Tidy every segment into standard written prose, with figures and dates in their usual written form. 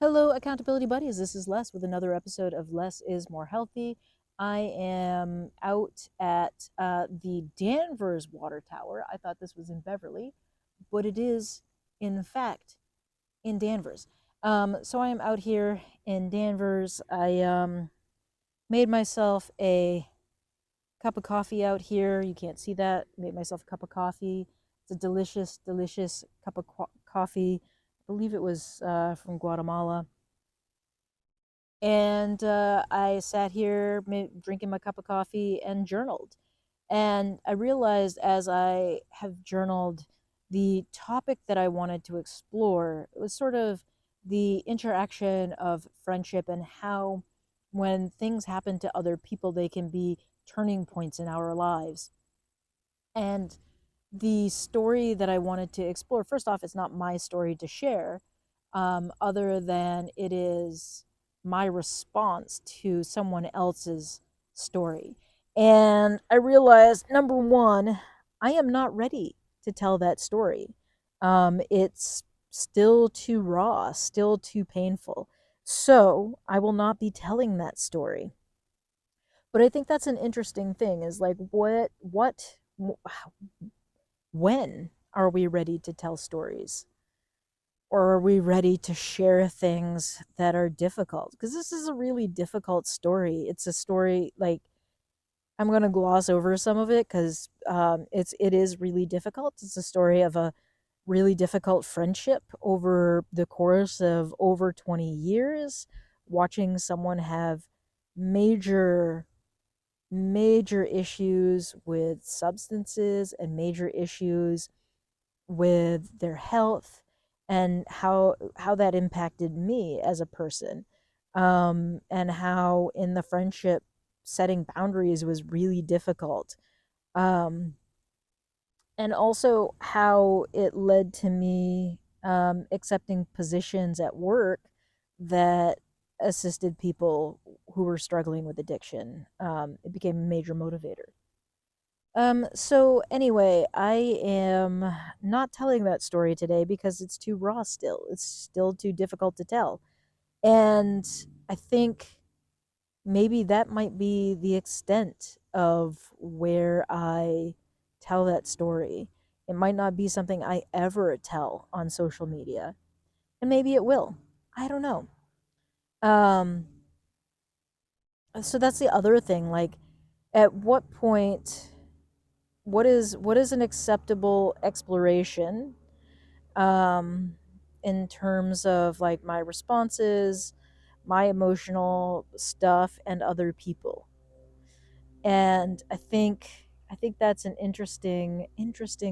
Hello, accountability buddies. This is Les with another episode of Less is More Healthy. I am out at the Danvers Water Tower. I thought this was in Beverly, but it is, in fact, in Danvers. So I am out here in Danvers. I made myself a cup of coffee out here. You can't see that. Made myself a cup of coffee. It's a delicious, delicious cup of coffee. I believe it was from Guatemala. And I sat here drinking my cup of coffee and journaled. And I realized as I have journaled, the topic that I wanted to explore was sort of the interaction of friendship and how, when things happen to other people, they can be turning points in our lives. And the story that I wanted to explore, first off, it's not my story to share, other than it is my response to someone else's story. And I realized, number one, I am not ready to tell that story. It's still too raw, still too painful. So I will not be telling that story. But I think that's an interesting thing is like, when are we ready to tell stories? Or are we ready to share things that are difficult? Because this is a really difficult story. It's a story like I'm going to gloss over some of it because it is really difficult. It's a story of a really difficult friendship over the course of over 20 years, watching someone have major major issues with substances and major issues with their health, and how that impacted me as a person, and how in the friendship setting boundaries was really difficult, um, and also how it led to me accepting positions at work that assisted people who were struggling with addiction. It became a major motivator. So anyway, I am not telling that story today because it's too raw still. It's still too difficult to tell. And I think maybe that might be the extent of where I tell that story. It might not be something I ever tell on social media. And maybe it will. I don't know. Um so that's the other thing, like at what point, what is an acceptable exploration, um, in terms of like my responses, my emotional stuff, and other people. And I think that's an interesting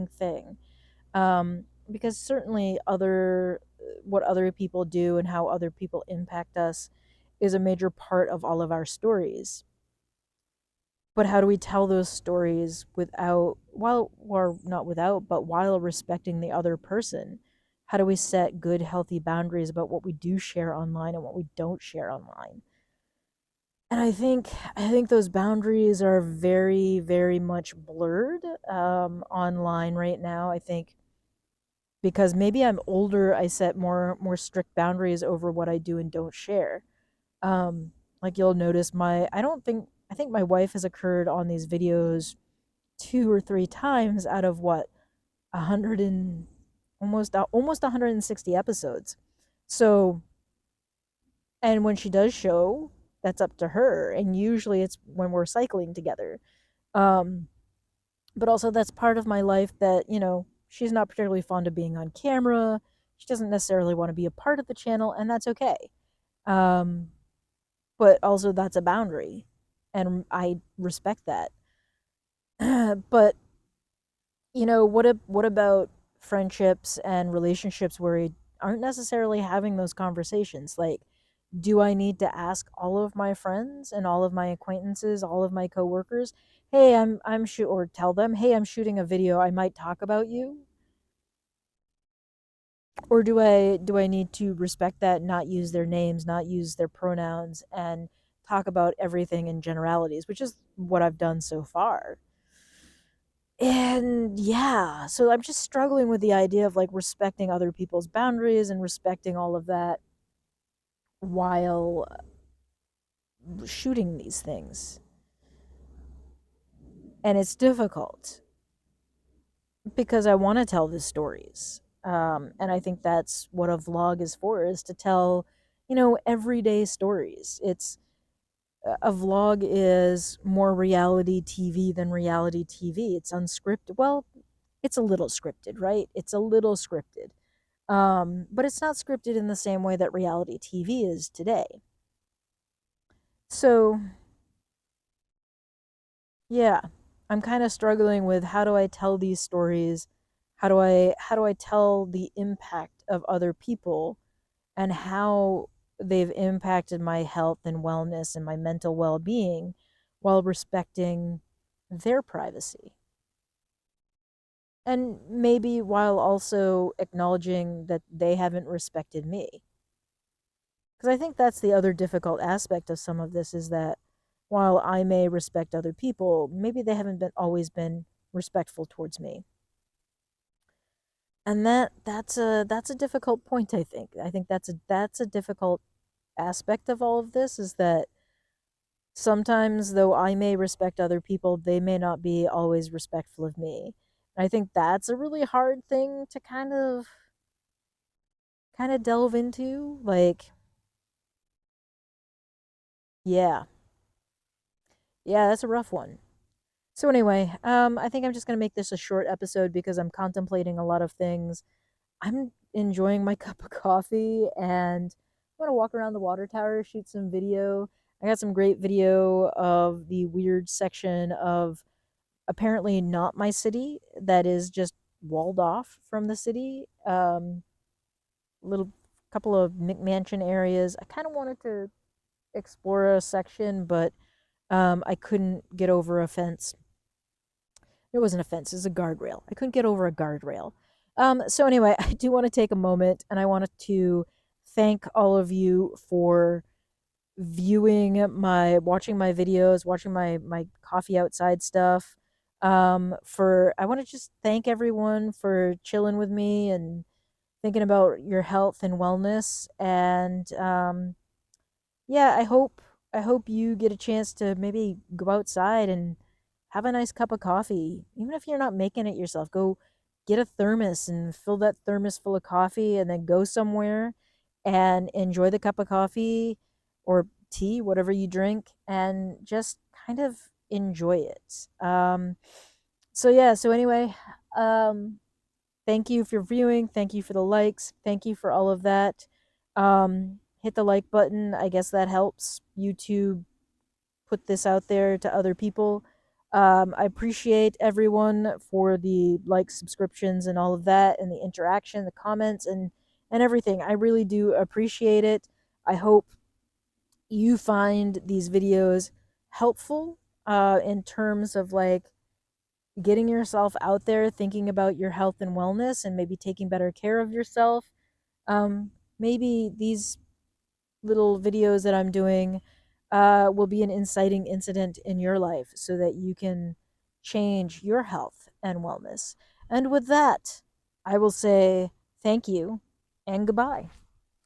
thing, because certainly other what other people do and how other people impact us is a major part of all of our stories. But how do we tell those stories without, while, or not without, but while respecting the other person? How do we set good, healthy boundaries about what we do share online and what we don't share online? And I think those boundaries are very, very much blurred, online right now. I think because maybe I'm older, I set more strict boundaries over what I do and don't share. Like you'll notice I think my wife has occurred on these videos two or three times out of what, 100 and almost 160 episodes. So, and when she does show, that's up to her, and usually it's when we're cycling together. Um, but also that's part of my life that, she's not particularly fond of being on camera. She doesn't necessarily want to be a part of the channel, and that's okay. Um, but also that's a boundary, and I respect that. But what about friendships and relationships where we aren't necessarily having those conversations? Like, do I need to ask all of my friends and all of my acquaintances, all of my coworkers, hey, or tell them, hey, I'm shooting a video, I might talk about you? Or do I need to respect that, not use their names, not use their pronouns, and talk about everything in generalities, which is what I've done so far. And yeah, so I'm just struggling with the idea of like respecting other people's boundaries and respecting all of that. while shooting these things. And it's difficult because I want to tell the stories. And I think that's what a vlog is for, is to tell, everyday stories. It's a vlog is more reality TV than reality TV. It's unscripted. Well, it's a little scripted, right? It's a little scripted. But it's not scripted in the same way that reality TV is today. So, yeah, I'm kind of struggling with how do I tell these stories? How do I tell the impact of other people and how they've impacted my health and wellness and my mental well-being while respecting their privacy? And maybe while also acknowledging that they haven't respected me. Because I think that's the other difficult aspect of some of this, is that while I may respect other people, maybe they haven't been always been respectful towards me. And that's a difficult point, I think. I think that's a difficult aspect of all of this, is that sometimes though I may respect other people, they may not be always respectful of me. And I think that's a really hard thing to kind of delve into. Like, yeah. Yeah, that's a rough one. So anyway, I think I'm just gonna make this a short episode because I'm contemplating a lot of things. I'm enjoying my cup of coffee, and I'm gonna walk around the water tower, shoot some video. I got some great video of the weird section of apparently not my city that is just walled off from the city. Little couple of McMansion areas. I kind of wanted to explore a section, but I couldn't get over a fence. It wasn't a fence, it was a guardrail. I couldn't get over a guardrail. So anyway, I do want to take a moment, and I wanted to thank all of you for watching my videos, watching my coffee outside stuff. For I want to just thank everyone for chilling with me and thinking about your health and wellness. And yeah, I hope you get a chance to maybe go outside and have a nice cup of coffee. Even if you're not making it yourself, go get a thermos and fill that thermos full of coffee, and then go somewhere and enjoy the cup of coffee or tea, whatever you drink, and just kind of enjoy it. So yeah, so anyway, um thank you for viewing. Thank you for the likes. Thank you for all of that. Hit the like button. I guess that helps YouTube put this out there to other people. I appreciate everyone for the likes, subscriptions, and all of that, and the interaction, the comments, and everything. I really do appreciate it. I hope you find these videos helpful in terms of like getting yourself out there, thinking about your health and wellness, and maybe taking better care of yourself. Maybe these little videos that I'm doing will be an inciting incident in your life so that you can change your health and wellness. And with that, I will say thank you and goodbye.